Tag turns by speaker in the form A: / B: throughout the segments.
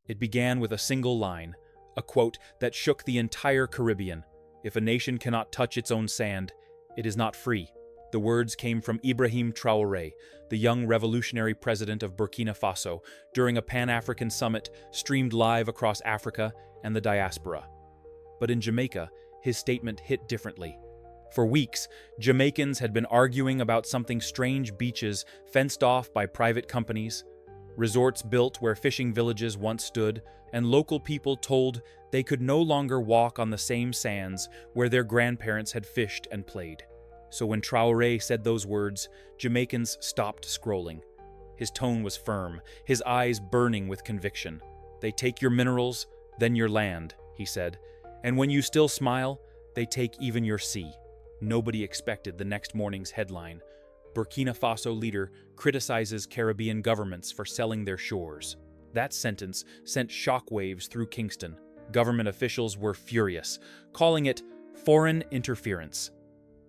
A: It began with a single line, a quote that shook the entire Caribbean. "If a nation cannot touch its own sand, it is not free." The words came from Ibrahim Traore, the young revolutionary president of Burkina Faso, during a Pan-African summit streamed live across Africa and the diaspora. But in Jamaica, his statement hit differently. For weeks, Jamaicans had been arguing about something strange: beaches fenced off by private companies, resorts built where fishing villages once stood, and local people told they could no longer walk on the same sands where their grandparents had fished and played. So when Traoré said those words, Jamaicans stopped scrolling. His tone was firm, his eyes burning with conviction. "They take your minerals, then your land," he said. "And when you still smile, they take even your sea." Nobody expected the next morning's headline: Burkina Faso leader criticizes Caribbean governments for selling their shores. That sentence sent shockwaves through Kingston. Government officials were furious, calling it foreign interference.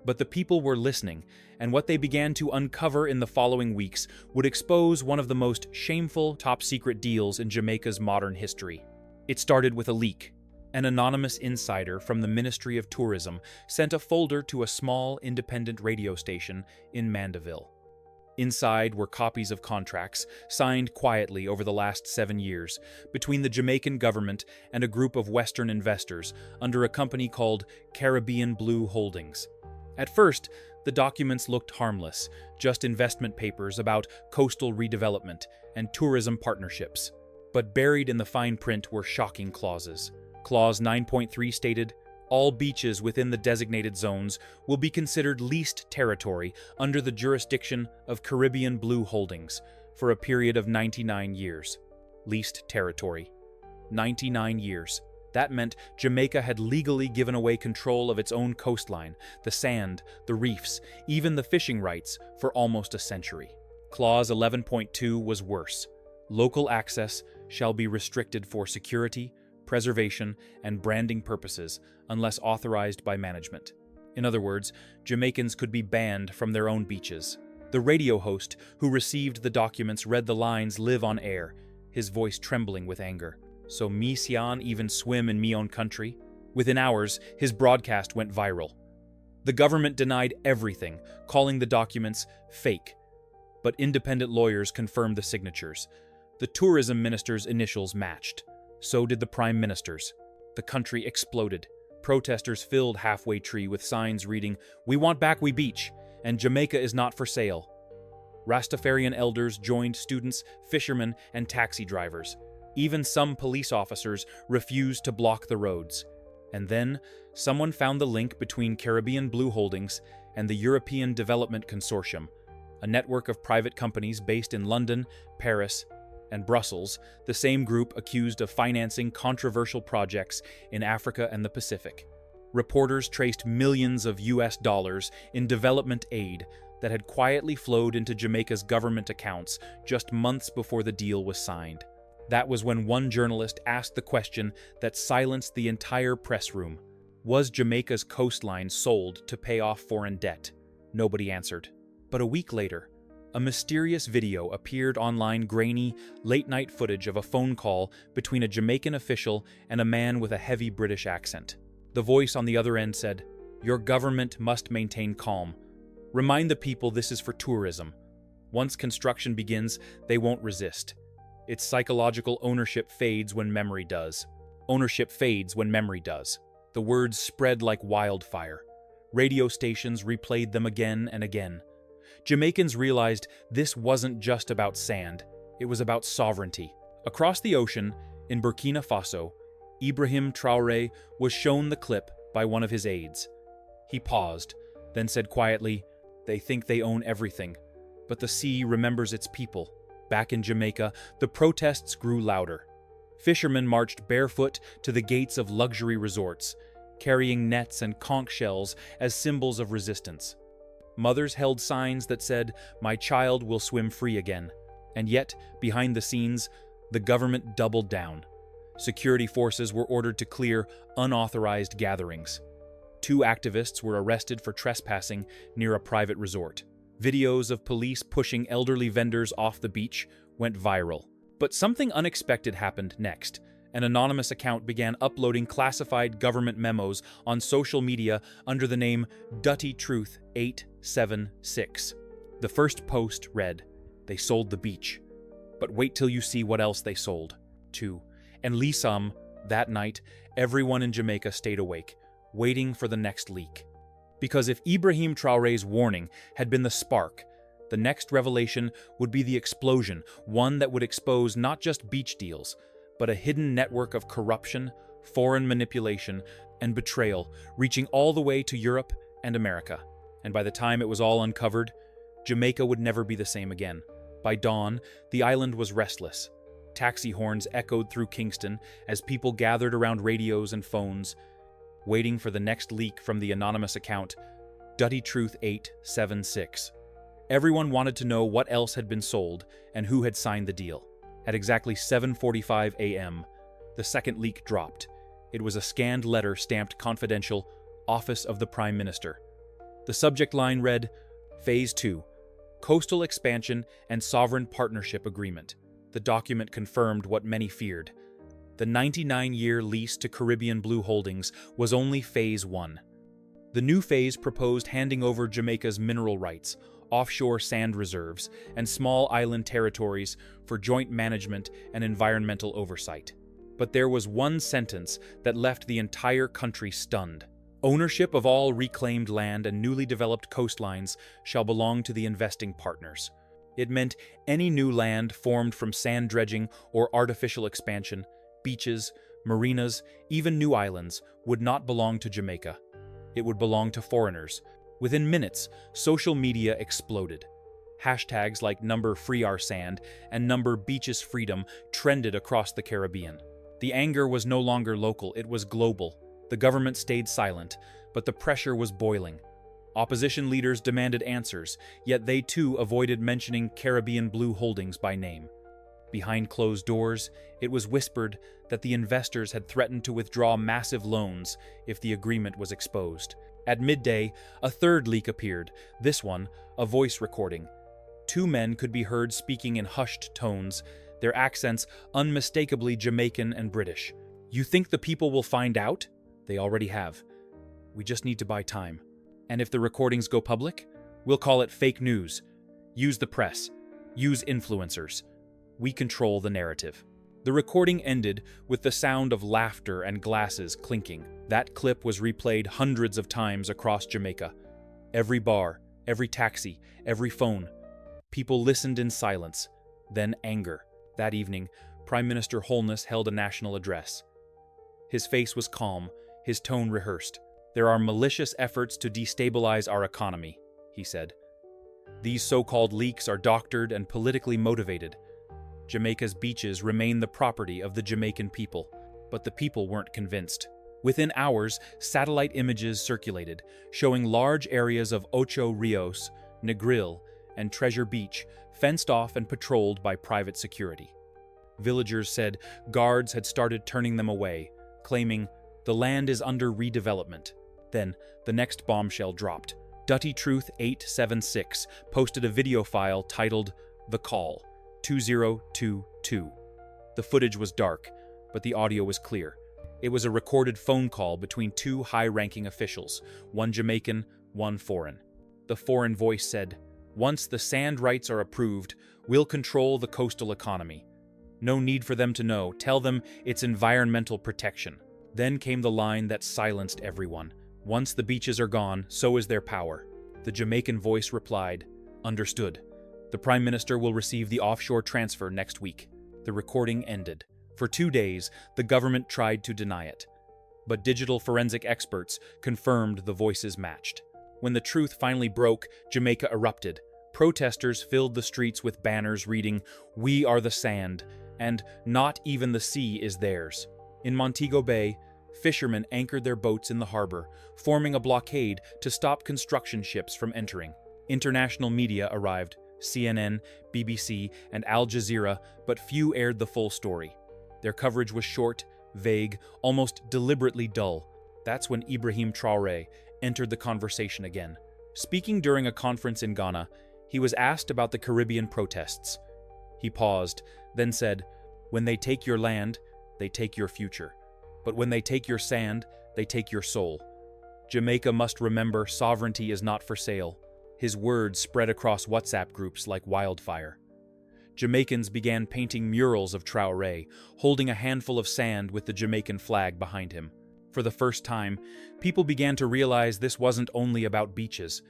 A: But the people were listening, and what they began to uncover in the following weeks would expose one of the most shameful top-secret deals in Jamaica's modern history. It started with a leak. An anonymous insider from the Ministry of Tourism sent a folder to a small independent radio station in Mandeville. Inside were copies of contracts signed quietly over the last 7 years between the Jamaican government and a group of Western investors under a company called Caribbean Blue Holdings. At first, the documents looked harmless, just investment papers about coastal redevelopment and tourism partnerships. But buried in the fine print were shocking clauses. Clause 9.3 stated, "All beaches within the designated zones will be considered leased territory under the jurisdiction of Caribbean Blue Holdings for a period of 99 years. Leased territory. 99 years. That meant Jamaica had legally given away control of its own coastline, the sand, the reefs, even the fishing rights for almost a century. Clause 11.2 was worse. Local access shall be restricted for security, preservation, and branding purposes unless authorized by management. In other words, Jamaicans could be banned from their own beaches. The radio host who received the documents read the lines live on air, his voice trembling with anger. "So me sian even swim in me own country?" Within hours, his broadcast went viral. The government denied everything, calling the documents fake. But independent lawyers confirmed the signatures. The tourism minister's initials matched. So did the prime minister's. The country exploded. Protesters filled Halfway Tree with signs reading, "We want back we beach," and "Jamaica is not for sale." Rastafarian elders joined students, fishermen, and taxi drivers. Even some police officers refused to block the roads. And then, someone found the link between Caribbean Blue Holdings and the European Development Consortium, a network of private companies based in London, Paris, and Brussels, the same group accused of financing controversial projects in Africa and the Pacific. Reporters traced millions of US dollars in development aid that had quietly flowed into Jamaica's government accounts just months before the deal was signed. That was when one journalist asked the question that silenced the entire press room. Was Jamaica's coastline sold to pay off foreign debt? Nobody answered. But a week later, a mysterious video appeared online, grainy, late-night footage of a phone call between a Jamaican official and a man with a heavy British accent. The voice on the other end said, "Your government must maintain calm. Remind the people this is for tourism. Once construction begins, they won't resist. Its psychological ownership fades when memory does. Ownership fades when memory does." The words spread like wildfire. Radio stations replayed them again and again. Jamaicans realized this wasn't just about sand, it was about sovereignty. Across the ocean, in Burkina Faso, Ibrahim Traore was shown the clip by one of his aides. He paused, then said quietly, "They think they own everything, but the sea remembers its people." Back in Jamaica, the protests grew louder. Fishermen marched barefoot to the gates of luxury resorts, carrying nets and conch shells as symbols of resistance. Mothers held signs that said, "My child will swim free again." And yet, behind the scenes, the government doubled down. Security forces were ordered to clear unauthorized gatherings. 2 activists were arrested for trespassing near a private resort. Videos of police pushing elderly vendors off the beach went viral. But something unexpected happened next. An anonymous account began uploading classified government memos on social media under the name Dutty Truth 876. The first post read, "They sold the beach. But wait till you see what else they sold, too." And Lisam, that night, everyone in Jamaica stayed awake, waiting for the next leak. Because if Ibrahim Traore's warning had been the spark, the next revelation would be the explosion, one that would expose not just beach deals, but a hidden network of corruption, foreign manipulation, and betrayal reaching all the way to Europe and America. And by the time it was all uncovered, Jamaica would never be the same again. By dawn, the island was restless. Taxi horns echoed through Kingston as people gathered around radios and phones, waiting for the next leak from the anonymous account, Dutty Truth 876. Everyone wanted to know what else had been sold and who had signed the deal. At exactly 7:45 a.m., the second leak dropped. It was a scanned letter stamped confidential, Office of the Prime Minister. The subject line read, Phase 2, Coastal Expansion and Sovereign Partnership Agreement. The document confirmed what many feared. The 99-year lease to Caribbean Blue Holdings was only Phase 1. The new phase proposed handing over Jamaica's mineral rights, offshore sand reserves, and small island territories for joint management and environmental oversight. But there was one sentence that left the entire country stunned. Ownership of all reclaimed land and newly developed coastlines shall belong to the investing partners. It meant any new land formed from sand dredging or artificial expansion, beaches, marinas, even new islands, would not belong to Jamaica. It would belong to foreigners. Within minutes, social media exploded. Hashtags like #FreeOurSand and #BeachesFreedom trended across the Caribbean. The anger was no longer local, it was global. The government stayed silent, but the pressure was boiling. Opposition leaders demanded answers, yet they too avoided mentioning Caribbean Blue Holdings by name. Behind closed doors, it was whispered that the investors had threatened to withdraw massive loans if the agreement was exposed. At midday, a third leak appeared, this one, a voice recording. Two men could be heard speaking in hushed tones, their accents unmistakably Jamaican and British. "You think the people will find out? They already have. We just need to buy time. And if the recordings go public, we'll call it fake news. Use the press. Use influencers. We control the narrative." The recording ended with the sound of laughter and glasses clinking. That clip was replayed hundreds of times across Jamaica. Every bar, every taxi, every phone. People listened in silence, then anger. That evening, Prime Minister Holness held a national address. His face was calm, his tone rehearsed. "There are malicious efforts to destabilize our economy," he said. "These so-called leaks are doctored and politically motivated. Jamaica's beaches remain the property of the Jamaican people, but the people weren't convinced." Within hours, satellite images circulated, showing large areas of Ocho Rios, Negril, and Treasure Beach fenced off and patrolled by private security. Villagers said guards had started turning them away, claiming the land is under redevelopment. Then, the next bombshell dropped. Dutty Truth 876 posted a video file titled The Call 2022. The footage was dark, but the audio was clear. It was a recorded phone call between two high-ranking officials, one Jamaican, one foreign. The foreign voice said, "Once the sand rights are approved, we'll control the coastal economy. No need for them to know. Tell them it's environmental protection." Then came the line that silenced everyone. "Once the beaches are gone, so is their power." The Jamaican voice replied, "Understood. The Prime Minister will receive the offshore transfer next week." The recording ended. For 2 days, the government tried to deny it. But digital forensic experts confirmed the voices matched. When the truth finally broke, Jamaica erupted. Protesters filled the streets with banners reading, "We are the sand," and "Not even the sea is theirs." In Montego Bay, fishermen anchored their boats in the harbor, forming a blockade to stop construction ships from entering. International media arrived, CNN, BBC, and Al Jazeera, but few aired the full story. Their coverage was short, vague, almost deliberately dull. That's when Ibrahim Traore entered the conversation again. Speaking during a conference in Ghana, he was asked about the Caribbean protests. He paused, then said, "When they take your land, they take your future. But when they take your sand, they take your soul. Jamaica must remember sovereignty is not for sale." His words spread across WhatsApp groups like wildfire. Jamaicans began painting murals of Traoré, holding a handful of sand with the Jamaican flag behind him. For the first time, people began to realize this wasn't only about beaches,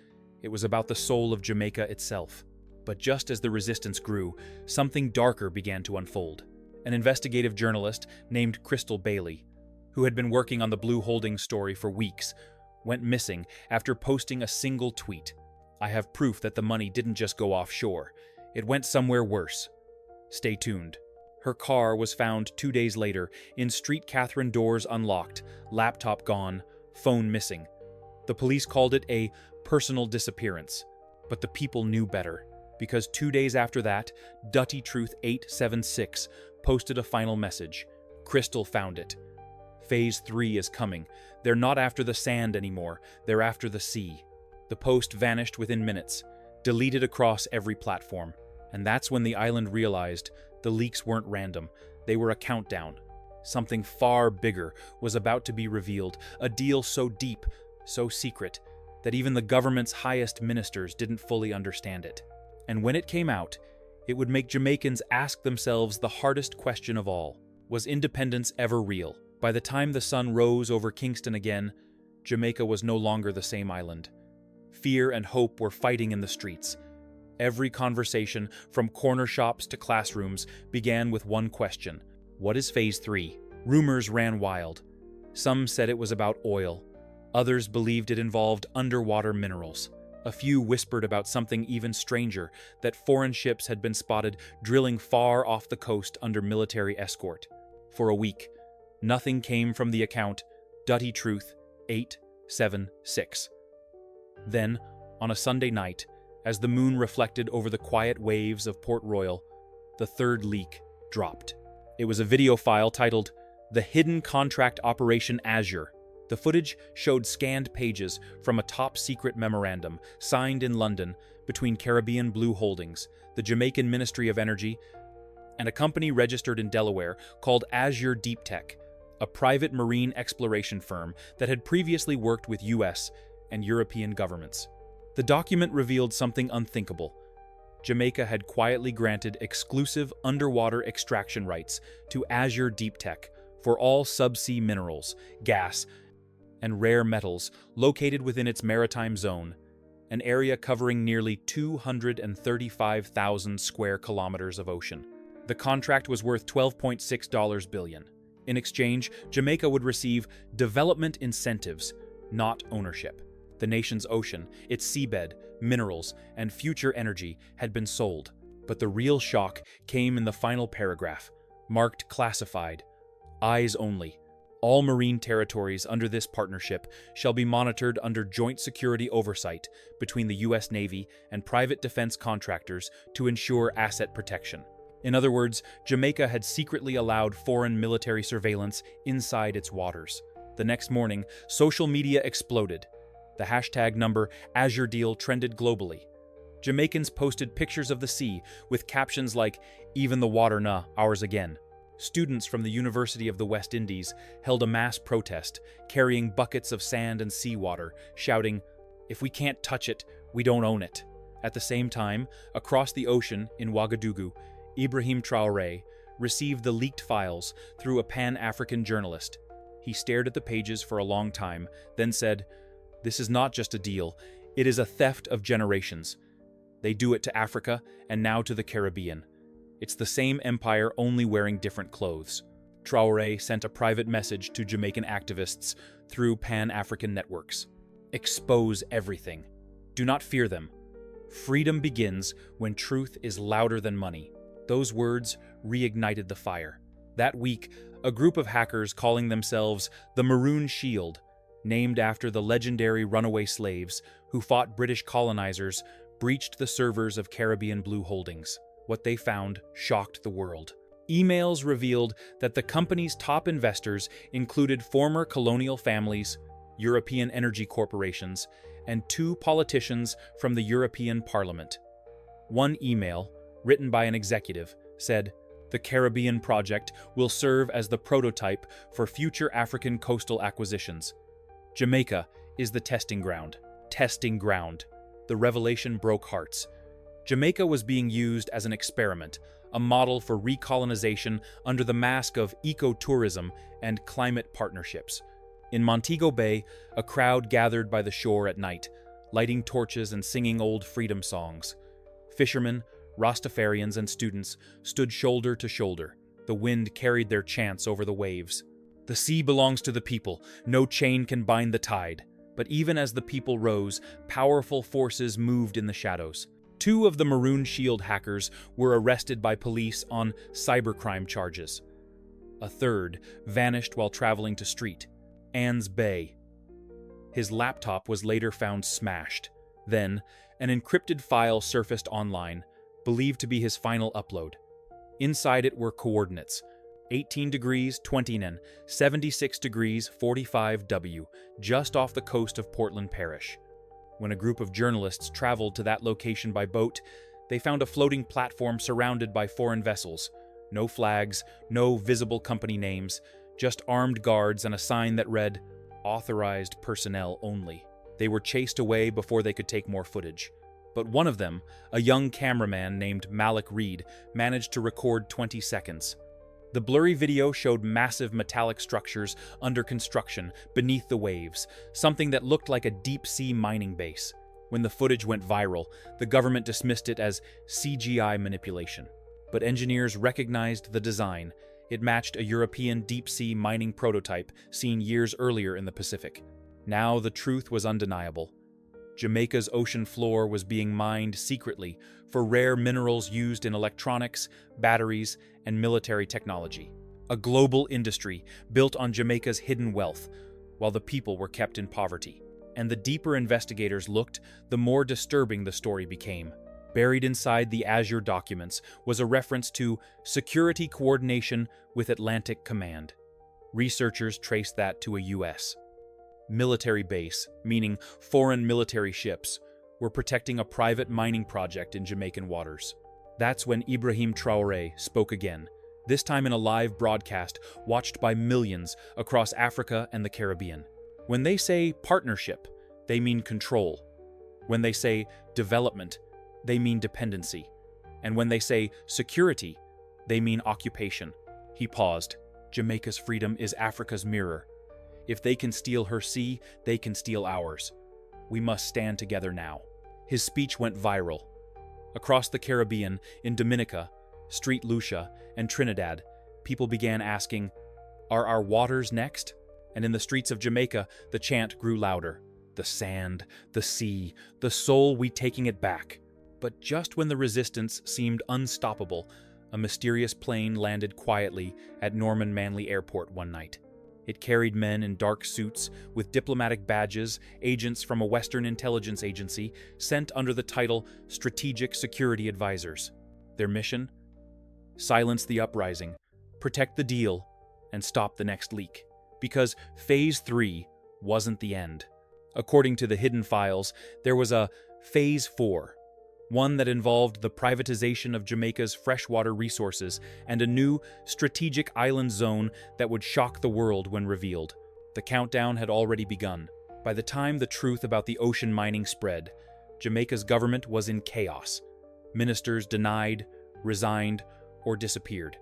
A: it was about the soul of Jamaica itself. But just as the resistance grew, something darker began to unfold. An investigative journalist named Crystal Bailey, who had been working on the Blue Holdings story for weeks, went missing after posting a single tweet. "I have proof that the money didn't just go offshore. It went somewhere worse. Stay tuned." Her car was found 2 days later, in Street Catherine, doors unlocked, laptop gone, phone missing. The police called it a personal disappearance, but the people knew better, because 2 days after that, Dutty Truth 876 posted a final message. Crystal found it. Phase 3 is coming. They're not after the sand anymore, they're after the sea. The post vanished within minutes, deleted across every platform. And that's when the island realized the leaks weren't random, they were a countdown. Something far bigger was about to be revealed, a deal so deep, so secret, that even the government's highest ministers didn't fully understand it. And when it came out, it would make Jamaicans ask themselves the hardest question of all. Was independence ever real? By the time the sun rose over Kingston again, Jamaica was no longer the same island. Fear and hope were fighting in the streets. Every conversation, from corner shops to classrooms, began with one question: what is Phase 3? Rumors ran wild. Some said it was about oil. Others believed it involved underwater minerals. A few whispered about something even stranger, that foreign ships had been spotted drilling far off the coast under military escort. For a week, nothing came from the account Dutty Truth 876. Then, on a Sunday night, as the moon reflected over the quiet waves of Port Royal, the third leak dropped. It was a video file titled "The Hidden Contract Operation Azure." The footage showed scanned pages from a top-secret memorandum signed in London between Caribbean Blue Holdings, the Jamaican Ministry of Energy, and a company registered in Delaware called Azure Deep Tech, a private marine exploration firm that had previously worked with US and European governments. The document revealed something unthinkable. Jamaica had quietly granted exclusive underwater extraction rights to Azure Deep Tech for all subsea minerals, gas, and rare metals located within its maritime zone, an area covering nearly 235,000 square kilometers of ocean. The contract was worth $12.6 billion. In exchange, Jamaica would receive development incentives, not ownership. The nation's ocean, its seabed, minerals, and future energy had been sold. But the real shock came in the final paragraph, marked classified, eyes only. All marine territories under this partnership shall be monitored under joint security oversight between the U.S. Navy and private defense contractors to ensure asset protection. In other words, Jamaica had secretly allowed foreign military surveillance inside its waters. The next morning, social media exploded. The hashtag number Azure Deal trended globally. Jamaicans posted pictures of the sea with captions like, "Even the water nah, ours again." Students from the University of the West Indies held a mass protest, carrying buckets of sand and seawater, shouting, "If we can't touch it, we don't own it." At the same time, across the ocean in Ouagadougou, Ibrahim Traore received the leaked files through a Pan-African journalist. He stared at the pages for a long time, then said, "This is not just a deal, it is a theft of generations. They do it to Africa and now to the Caribbean. It's the same empire, only wearing different clothes." Traoré sent a private message to Jamaican activists through Pan-African networks. "Expose everything. Do not fear them. Freedom begins when truth is louder than money." Those words reignited the fire. That week, a group of hackers calling themselves the Maroon Shield, named after the legendary runaway slaves who fought British colonizers, breached the servers of Caribbean Blue Holdings. What they found shocked the world. Emails revealed that the company's top investors included former colonial families, European energy corporations, and 2 politicians from the European Parliament. One email, written by an executive, said, "The Caribbean project will serve as the prototype for future African coastal acquisitions. Jamaica is the testing ground. Testing ground." The revelation broke hearts. Jamaica was being used as an experiment, a model for recolonization under the mask of ecotourism and climate partnerships. In Montego Bay, a crowd gathered by the shore at night, lighting torches and singing old freedom songs. Fishermen, Rastafarians, and students stood shoulder to shoulder. The wind carried their chants over the waves. The sea belongs to the people. No chain can bind the tide. But even as the people rose, powerful forces moved in the shadows. 2 of the Maroon Shield hackers were arrested by police on cybercrime charges. A third vanished while traveling to Street, Anne's Bay. His laptop was later found smashed. Then, an encrypted file surfaced online, believed to be his final upload. Inside it were coordinates: 18 degrees 20 N, 76 degrees 45 W, just off the coast of Portland Parish. When a group of journalists traveled to that location by boat, they found a floating platform surrounded by foreign vessels. No flags, no visible company names, just armed guards and a sign that read, "Authorized personnel only." They were chased away before they could take more footage. But one of them, a young cameraman named Malik Reed, managed to record 20 seconds. The blurry video showed massive metallic structures under construction beneath the waves, something that looked like a deep-sea mining base. When the footage went viral, the government dismissed it as CGI manipulation. But engineers recognized the design. It matched a European deep-sea mining prototype seen years earlier in the Pacific. Now the truth was undeniable. Jamaica's ocean floor was being mined secretly for rare minerals used in electronics, batteries, and military technology. A global industry built on Jamaica's hidden wealth, while the people were kept in poverty. And the deeper investigators looked, the more disturbing the story became. Buried inside the Azure documents was a reference to security coordination with Atlantic Command. Researchers traced that to a U.S. military base, meaning foreign military ships, were protecting a private mining project in Jamaican waters. That's when Ibrahim Traore spoke again, this time in a live broadcast watched by millions across Africa and the Caribbean. When they say partnership, they mean control. When they say development, they mean dependency. And when they say security, they mean occupation. He paused. Jamaica's freedom is Africa's mirror. If they can steal her sea, they can steal ours. We must stand together now. His speech went viral. Across the Caribbean, in Dominica, St. Lucia, and Trinidad, people began asking, "Are our waters next?" And in the streets of Jamaica, the chant grew louder. The sand, the sea, the soul, we taking it back. But just when the resistance seemed unstoppable, a mysterious plane landed quietly at Norman Manley Airport one night. It carried men in dark suits with diplomatic badges, agents from a Western intelligence agency sent under the title Strategic Security Advisors. Their mission? Silence the uprising, protect the deal, and stop the next leak. Because Phase 3 wasn't the end. According to the hidden files, there was a Phase 4, one that involved the privatization of Jamaica's freshwater resources and a new strategic island zone that would shock the world when revealed. The countdown had already begun. By the time the truth about the ocean mining spread, Jamaica's government was in chaos. Ministers denied, resigned, or disappeared.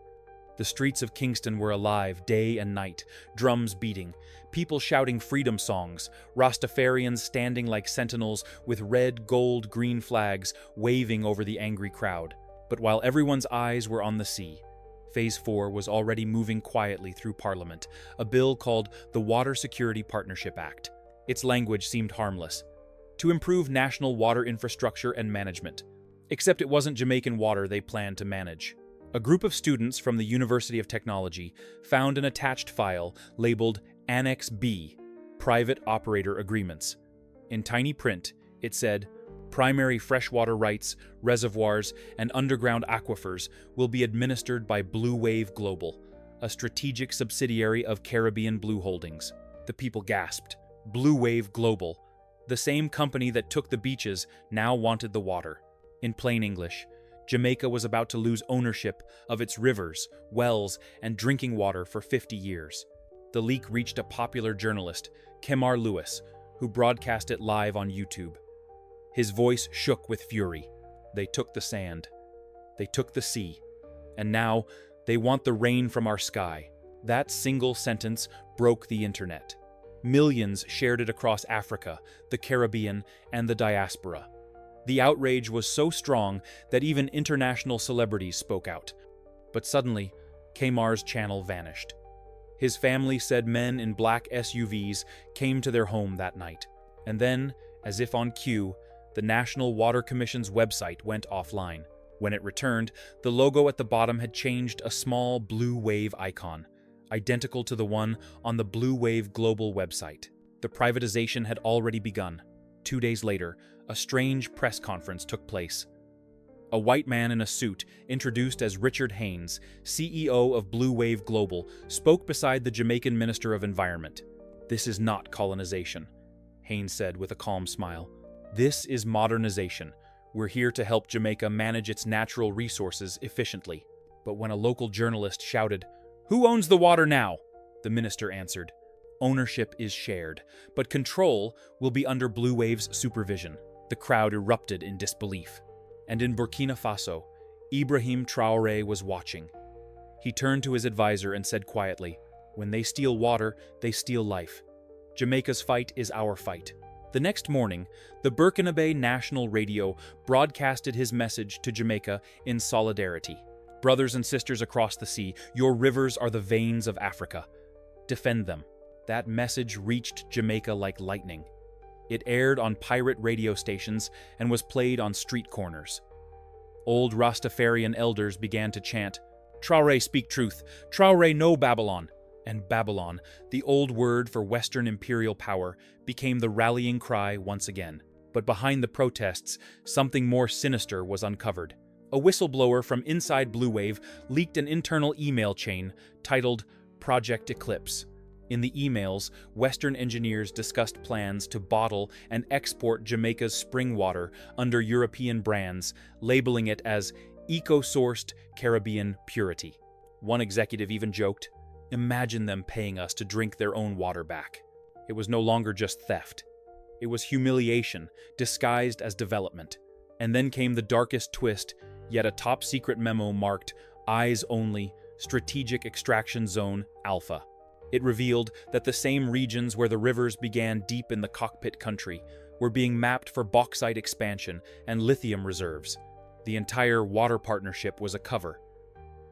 A: The streets of Kingston were alive day and night, drums beating, people shouting freedom songs, Rastafarians standing like sentinels with red, gold, green flags waving over the angry crowd. But while everyone's eyes were on the sea, Phase 4 was already moving quietly through Parliament, a bill called the Water Security Partnership Act. Its language seemed harmless. To improve national water infrastructure and management. Except it wasn't Jamaican water they planned to manage. A group of students from the University of Technology found an attached file labeled Annex B, Private Operator Agreements. In tiny print, it said, "Primary freshwater rights, reservoirs, and underground aquifers will be administered by Blue Wave Global, a strategic subsidiary of Caribbean Blue Holdings." The people gasped. Blue Wave Global, the same company that took the beaches, now wanted the water. In plain English, Jamaica was about to lose ownership of its rivers, wells, and drinking water for 50 years. The leak reached a popular journalist, Kemar Lewis, who broadcast it live on YouTube. His voice shook with fury. They took the sand. They took the sea. And now, they want the rain from our sky. That single sentence broke the internet. Millions shared it across Africa, the Caribbean, and the diaspora. The outrage was so strong that even international celebrities spoke out. But suddenly, Kemar's channel vanished. His family said men in black SUVs came to their home that night. And then, as if on cue, the National Water Commission's website went offline. When it returned, the logo at the bottom had changed a small blue wave icon, identical to the one on the Blue Wave Global website. The privatization had already begun. 2 days later, a strange press conference took place. A white man in a suit, introduced as Richard Haynes, CEO of Blue Wave Global, spoke beside the Jamaican Minister of Environment. "This is not colonization," Haynes said with a calm smile. "This is modernization. We're here to help Jamaica manage its natural resources efficiently." But when a local journalist shouted, "Who owns the water now?" the minister answered, "Ownership is shared, but control will be under Blue Wave's supervision." The crowd erupted in disbelief. And in Burkina Faso, Ibrahim Traore was watching. He turned to his advisor and said quietly, "When they steal water, they steal life. Jamaica's fight is our fight." The next morning, the Burkina National Radio broadcasted his message to Jamaica in solidarity. "Brothers and sisters across the sea, your rivers are the veins of Africa. Defend them." That message reached Jamaica like lightning. It aired on pirate radio stations and was played on street corners. Old Rastafarian elders began to chant, "Traoré, speak truth. Traoré, no Babylon." And Babylon, the old word for Western imperial power, became the rallying cry once again. But behind the protests, something more sinister was uncovered. A whistleblower from inside Blue Wave leaked an internal email chain titled Project Eclipse. In the emails, Western engineers discussed plans to bottle and export Jamaica's spring water under European brands, labeling it as eco-sourced Caribbean purity. One executive even joked, "Imagine them paying us to drink their own water back." It was no longer just theft. It was humiliation, disguised as development. And then came the darkest twist, yet a top-secret memo marked Eyes Only, Strategic Extraction Zone Alpha. It revealed that the same regions where the rivers began deep in the cockpit country were being mapped for bauxite expansion and lithium reserves. The entire water partnership was a cover.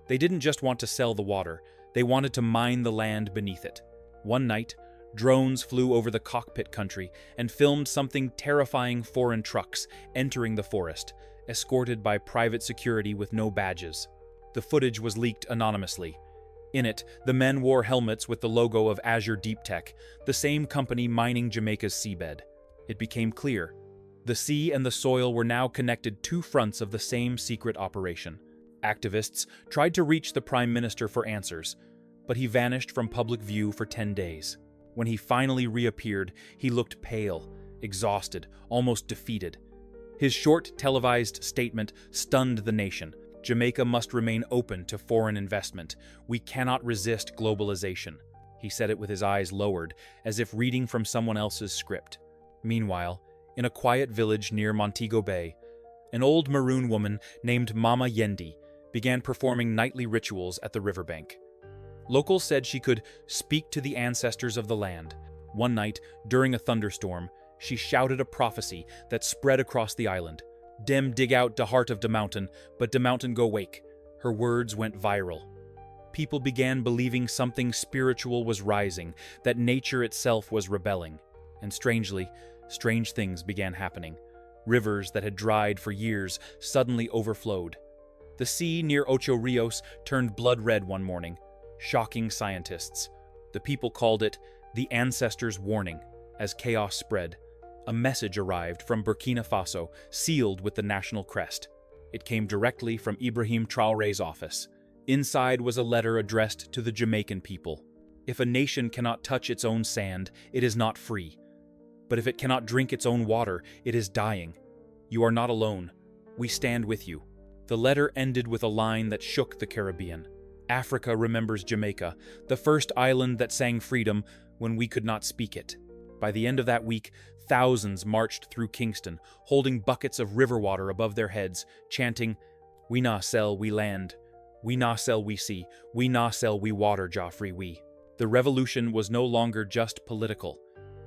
A: They didn't just want to sell the water, they wanted to mine the land beneath it. One night, drones flew over the cockpit country and filmed something terrifying: foreign trucks entering the forest, escorted by private security with no badges. The footage was leaked anonymously. In it, the men wore helmets with the logo of Azure Deep Tech, the same company mining Jamaica's seabed. It became clear. The sea and the soil were now connected, two fronts of the same secret operation. Activists tried to reach the Prime Minister for answers, but he vanished from public view for 10 days. When he finally reappeared, he looked pale, exhausted, almost defeated. His short, televised statement stunned the nation. "Jamaica must remain open to foreign investment. We cannot resist globalization." He said it with his eyes lowered, as if reading from someone else's script. Meanwhile, in a quiet village near Montego Bay, an old maroon woman named Mama Yendi began performing nightly rituals at the riverbank. Locals said she could speak to the ancestors of the land. One night, during a thunderstorm, she shouted a prophecy that spread across the island. "Dem dig out de heart of de mountain, but de mountain go wake." Her words went viral. People began believing something spiritual was rising, that nature itself was rebelling. And strangely, strange things began happening. Rivers that had dried for years suddenly overflowed. The sea near Ocho Rios turned blood red one morning, shocking scientists. The people called it the ancestors' warning. As chaos spread, a message arrived from Burkina Faso, sealed with the national crest. It came directly from Ibrahim Traore's office. Inside was a letter addressed to the Jamaican people. "If a nation cannot touch its own sand, it is not free. But if it cannot drink its own water, it is dying. You are not alone. We stand with you." The letter ended with a line that shook the Caribbean. Africa remembers Jamaica, the first island that sang freedom when we could not speak it. By the end of that week, thousands marched through Kingston, holding buckets of river water above their heads, chanting, "We na sell, we land. We na sell, we sea. We na sell, we water, Joffrey, we." The revolution was no longer just political.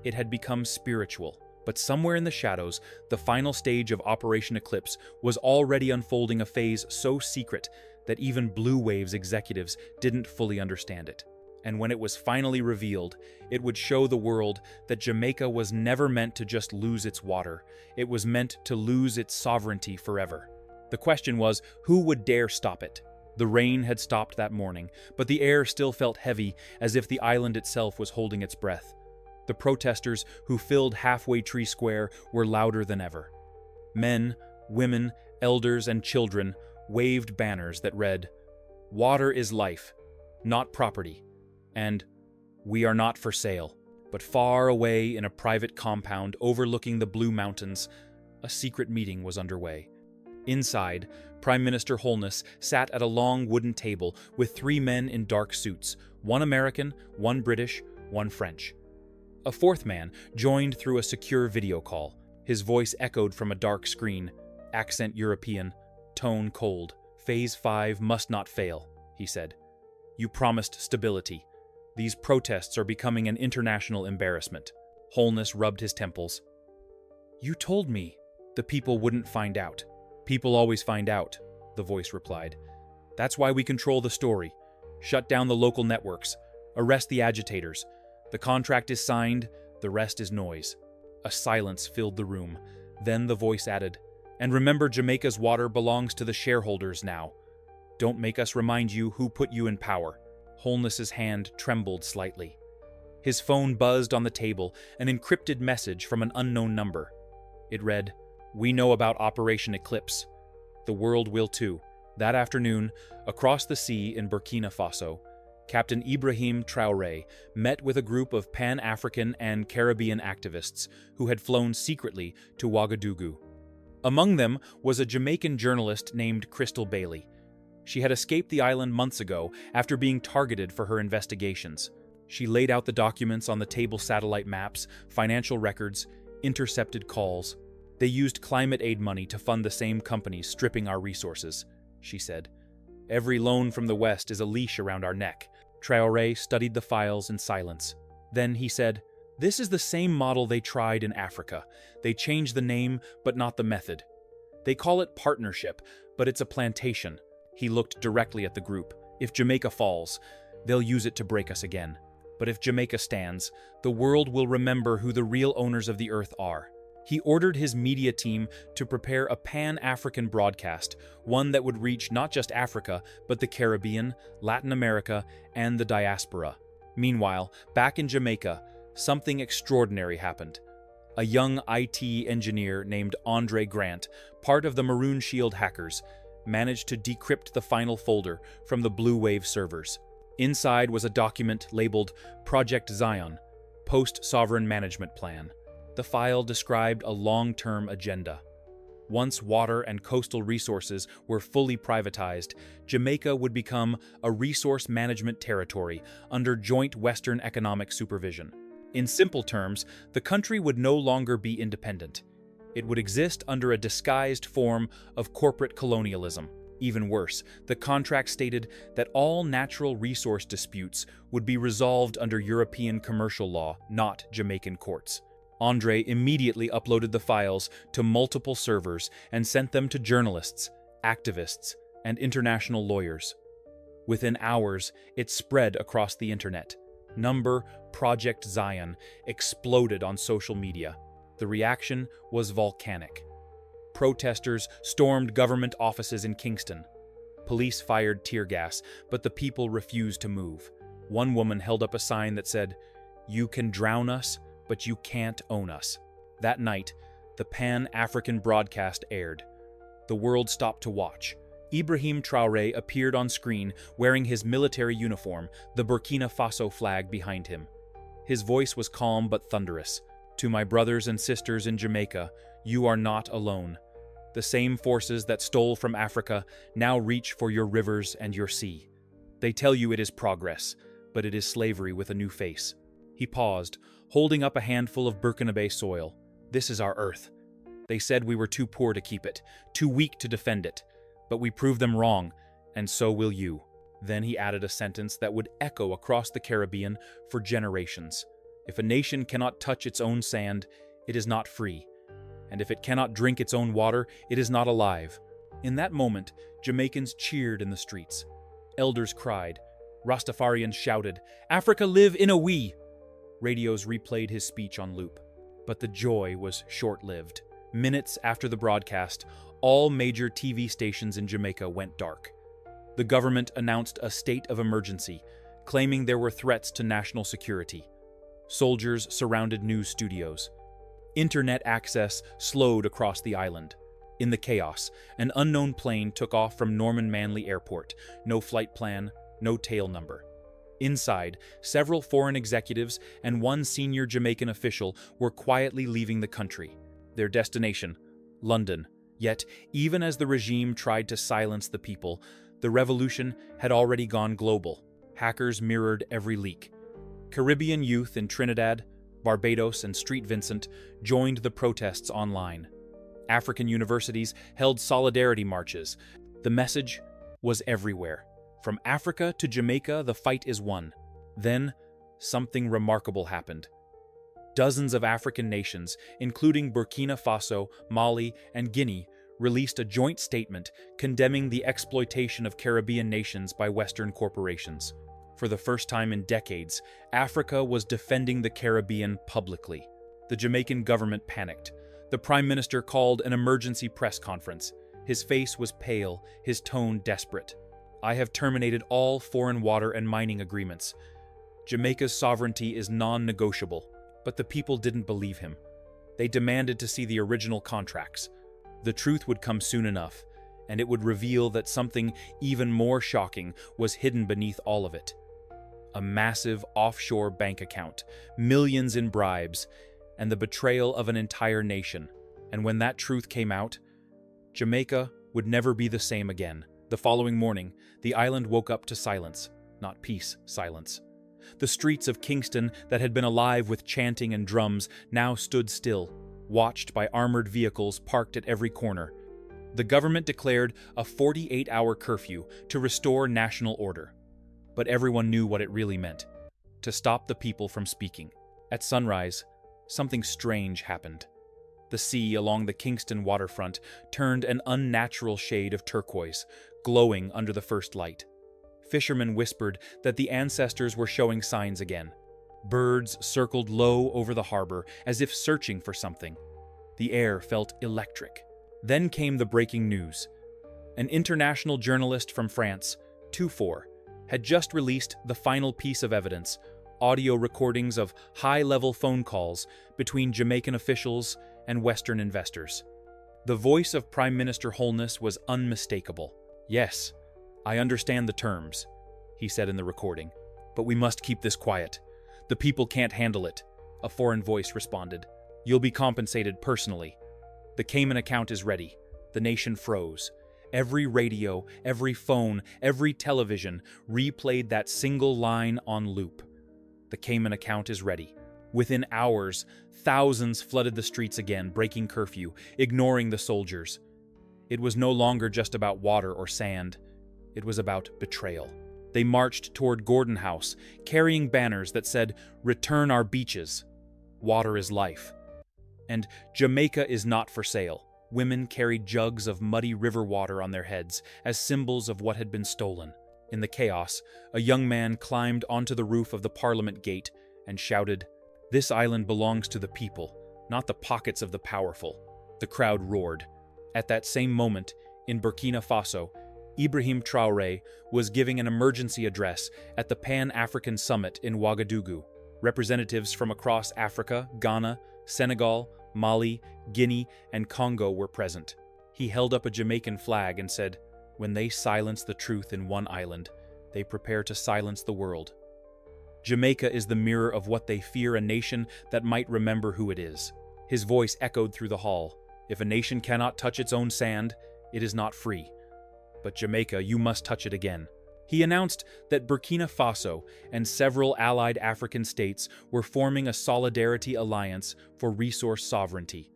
A: It had become spiritual. But somewhere in the shadows, the final stage of Operation Eclipse was already unfolding a phase so secret that even Blue Wave's executives didn't fully understand it. And when it was finally revealed, it would show the world that Jamaica was never meant to just lose its water. It was meant to lose its sovereignty forever. The question was, who would dare stop it? The rain had stopped that morning, but the air still felt heavy, as if the island itself was holding its breath. The protesters who filled Halfway Tree Square were louder than ever. Men, women, elders, and children waved banners that read, "Water is life, not property," and "We are not for sale." But far away in a private compound overlooking the Blue Mountains, a secret meeting was underway. Inside, Prime Minister Holness sat at a long wooden table with 3 men in dark suits, 1 American, 1 British, 1 French. A 4th man joined through a secure video call. His voice echoed from a dark screen, accent European, tone cold. "Phase 5 must not fail," he said. "You promised stability. These protests are becoming an international embarrassment." Holness rubbed his temples. "You told me the people wouldn't find out." "People always find out," the voice replied. "That's why we control the story. Shut down the local networks. Arrest the agitators. The contract is signed, the rest is noise." A silence filled the room. Then the voice added, "And remember, Jamaica's water belongs to the shareholders now. Don't make us remind you who put you in power." Holness's hand trembled slightly. His phone buzzed on the table, an encrypted message from an unknown number. It read, "We know about Operation Eclipse. The world will too." That afternoon, across the sea in Burkina Faso, Captain Ibrahim Traore met with a group of Pan-African and Caribbean activists who had flown secretly to Ouagadougou. Among them was a Jamaican journalist named Crystal Bailey. She had escaped the island months ago after being targeted for her investigations. She laid out the documents on the table: satellite maps, financial records, intercepted calls. "They used climate aid money to fund the same companies stripping our resources," she said. "Every loan from the West is a leash around our neck." Traoré studied the files in silence. Then he said, "This is the same model they tried in Africa. They changed the name, but not the method. They call it partnership, but it's a plantation." He looked directly at the group. "If Jamaica falls, they'll use it to break us again. But if Jamaica stands, the world will remember who the real owners of the earth are." He ordered his media team to prepare a Pan-African broadcast, one that would reach not just Africa, but the Caribbean, Latin America, and the diaspora. Meanwhile, back in Jamaica, something extraordinary happened. A young IT engineer named Andre Grant, part of the Maroon Shield hackers, managed to decrypt the final folder from the Blue Wave servers. Inside was a document labeled Project Zion, Post-Sovereign Management Plan. The file described a long-term agenda. Once water and coastal resources were fully privatized, Jamaica would become a resource management territory under joint Western economic supervision. In simple terms, the country would no longer be independent. It would exist under a disguised form of corporate colonialism. Even worse, the contract stated that all natural resource disputes would be resolved under European commercial law, not Jamaican courts. Andre immediately uploaded the files to multiple servers and sent them to journalists, activists, and international lawyers. Within hours, it spread across the internet. Project Zion exploded on social media. The reaction was volcanic. Protesters stormed government offices in Kingston. Police fired tear gas, but the people refused to move. One woman held up a sign that said, "You can drown us, but you can't own us." That night, the Pan-African broadcast aired. The world stopped to watch. Ibrahim Traore appeared on screen wearing his military uniform, the Burkina Faso flag behind him. His voice was calm but thunderous. "To my brothers and sisters in Jamaica, you are not alone. The same forces that stole from Africa now reach for your rivers and your sea. They tell you it is progress, but it is slavery with a new face." He paused, holding up a handful of Burkina soil. "This is our earth. They said we were too poor to keep it, too weak to defend it, but we proved them wrong, and so will you." Then he added a sentence that would echo across the Caribbean for generations. "If a nation cannot touch its own sand, it is not free. And if it cannot drink its own water, it is not alive." In that moment, Jamaicans cheered in the streets. Elders cried. Rastafarians shouted, "Africa live in a we!" Radios replayed his speech on loop. But the joy was short-lived. Minutes after the broadcast, all major TV stations in Jamaica went dark. The government announced a state of emergency, claiming there were threats to national security. Soldiers surrounded news studios. Internet access slowed across the island. In the chaos, an unknown plane took off from Norman Manley Airport. No flight plan, no tail number. Inside, several foreign executives and one senior Jamaican official were quietly leaving the country. Their destination, London. Yet, even as the regime tried to silence the people, the revolution had already gone global. Hackers mirrored every leak. Caribbean youth in Trinidad, Barbados, and St. Vincent joined the protests online. African universities held solidarity marches. The message was everywhere. From Africa to Jamaica, the fight is won. Then, something remarkable happened. Dozens of African nations, including Burkina Faso, Mali, and Guinea, released a joint statement condemning the exploitation of Caribbean nations by Western corporations. For the first time in decades, Africa was defending the Caribbean publicly. The Jamaican government panicked. The Prime Minister called an emergency press conference. His face was pale, his tone desperate. "I have terminated all foreign water and mining agreements. Jamaica's sovereignty is non-negotiable." But the people didn't believe him. They demanded to see the original contracts. The truth would come soon enough, and it would reveal that something even more shocking was hidden beneath all of it. A massive offshore bank account, millions in bribes, and the betrayal of an entire nation. And when that truth came out, Jamaica would never be the same again. The following morning, the island woke up to silence, not peace, silence. The streets of Kingston that had been alive with chanting and drums now stood still, watched by armored vehicles parked at every corner. The government declared a 48-hour curfew to restore national order. But everyone knew what it really meant: to stop the people from speaking. At sunrise, something strange happened. The sea along the Kingston waterfront turned an unnatural shade of turquoise, glowing under the first light. Fishermen whispered that the ancestors were showing signs again. Birds circled low over the harbor, as if searching for something. The air felt electric. Then came the breaking news. An international journalist from France, Tufor, had just released the final piece of evidence: audio recordings of high-level phone calls between Jamaican officials and Western investors. The voice of Prime Minister Holness was unmistakable. "Yes, I understand the terms," he said in the recording, "but we must keep this quiet. The people can't handle it," a foreign voice responded. "You'll be compensated personally. The Cayman account is ready." The nation froze. Every radio, every phone, every television replayed that single line on loop. "The Cayman account is ready." Within hours, thousands flooded the streets again, breaking curfew, ignoring the soldiers. It was no longer just about water or sand. It was about betrayal. They marched toward Gordon House, carrying banners that said, "Return our beaches. Water is life." And "Jamaica is not for sale." Women carried jugs of muddy river water on their heads as symbols of what had been stolen. In the chaos, a young man climbed onto the roof of the Parliament gate and shouted, "This island belongs to the people, not the pockets of the powerful." The crowd roared. At that same moment, in Burkina Faso, Ibrahim Traore was giving an emergency address at the Pan-African Summit in Ouagadougou. Representatives from across Africa, Ghana, Senegal, Mali, Guinea, and Congo were present. He held up a Jamaican flag and said, "When they silence the truth in one island, they prepare to silence the world." Jamaica is the mirror of what they fear a nation that might remember who it is. His voice echoed through the hall. If a nation cannot touch its own sand, it is not free. But Jamaica, you must touch it again. He announced that Burkina Faso and several allied African states were forming a solidarity alliance for resource sovereignty,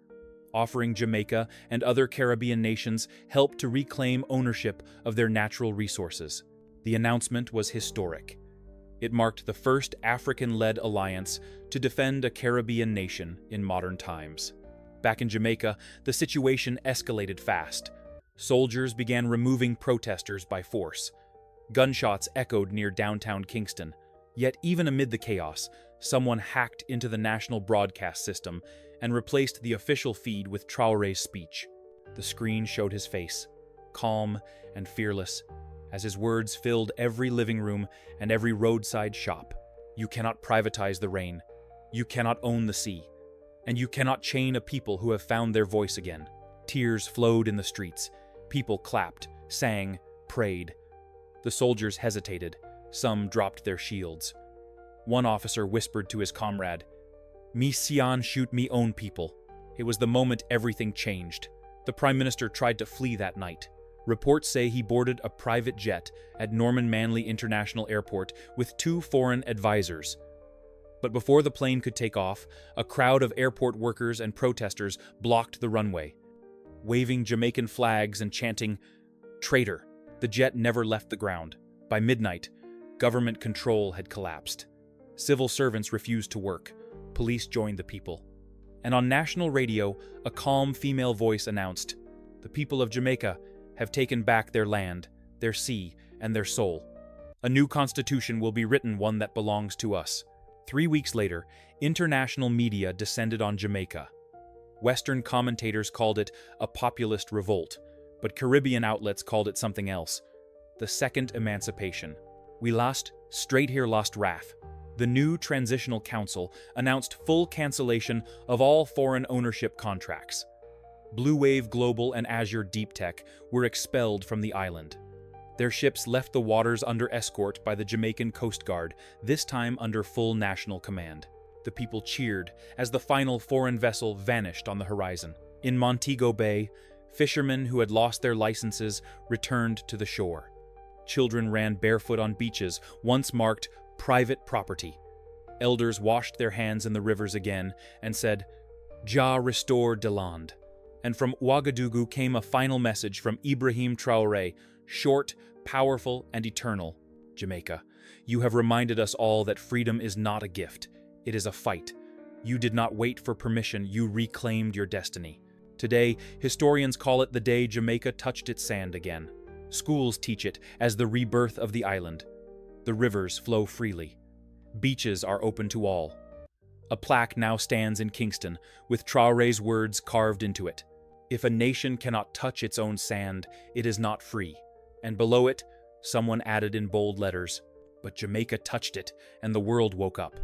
A: offering Jamaica and other Caribbean nations help to reclaim ownership of their natural resources. The announcement was historic. It marked the first African-led alliance to defend a Caribbean nation in modern times. Back in Jamaica, the situation escalated fast. Soldiers began removing protesters by force. Gunshots echoed near downtown Kingston. Yet even amid the chaos, someone hacked into the national broadcast system and replaced the official feed with Traoré's speech. The screen showed his face, calm and fearless, as his words filled every living room and every roadside shop. You cannot privatize the rain. You cannot own the sea. And you cannot chain a people who have found their voice again. Tears flowed in the streets. People clapped, sang, prayed. The soldiers hesitated. Some dropped their shields. One officer whispered to his comrade, "Me sian shoot me own people." It was the moment everything changed. The Prime Minister tried to flee that night. Reports say he boarded a private jet at Norman Manley International Airport with 2 foreign advisors. But before the plane could take off, a crowd of airport workers and protesters blocked the runway. Waving Jamaican flags and chanting, "Traitor," the jet never left the ground. By midnight, government control had collapsed. Civil servants refused to work. Police joined the people. And on national radio, a calm female voice announced, "The people of Jamaica have taken back their land, their sea, and their soul. A new constitution will be written, one that belongs to us." 3 weeks later, international media descended on Jamaica. Western commentators called it a populist revolt, but Caribbean outlets called it something else: the Second Emancipation. We lost, straight here lost wrath. The new Transitional Council announced full cancellation of all foreign ownership contracts. Blue Wave Global and Azure Deep Tech were expelled from the island. Their ships left the waters under escort by the Jamaican Coast Guard, this time under full national command. The people cheered as the final foreign vessel vanished on the horizon. In Montego Bay, fishermen who had lost their licenses returned to the shore. Children ran barefoot on beaches once marked private property. Elders washed their hands in the rivers again and said, "Jah restore de land." And from Ouagadougou came a final message from Ibrahim Traore, short, powerful, and eternal. "Jamaica, you have reminded us all that freedom is not a gift. It is a fight. You did not wait for permission, you reclaimed your destiny." Today, historians call it the day Jamaica touched its sand again. Schools teach it as the rebirth of the island. The rivers flow freely. Beaches are open to all. A plaque now stands in Kingston, with Traoré's words carved into it. "If a nation cannot touch its own sand, it is not free." And below it, someone added in bold letters, "But Jamaica touched it, and the world woke up."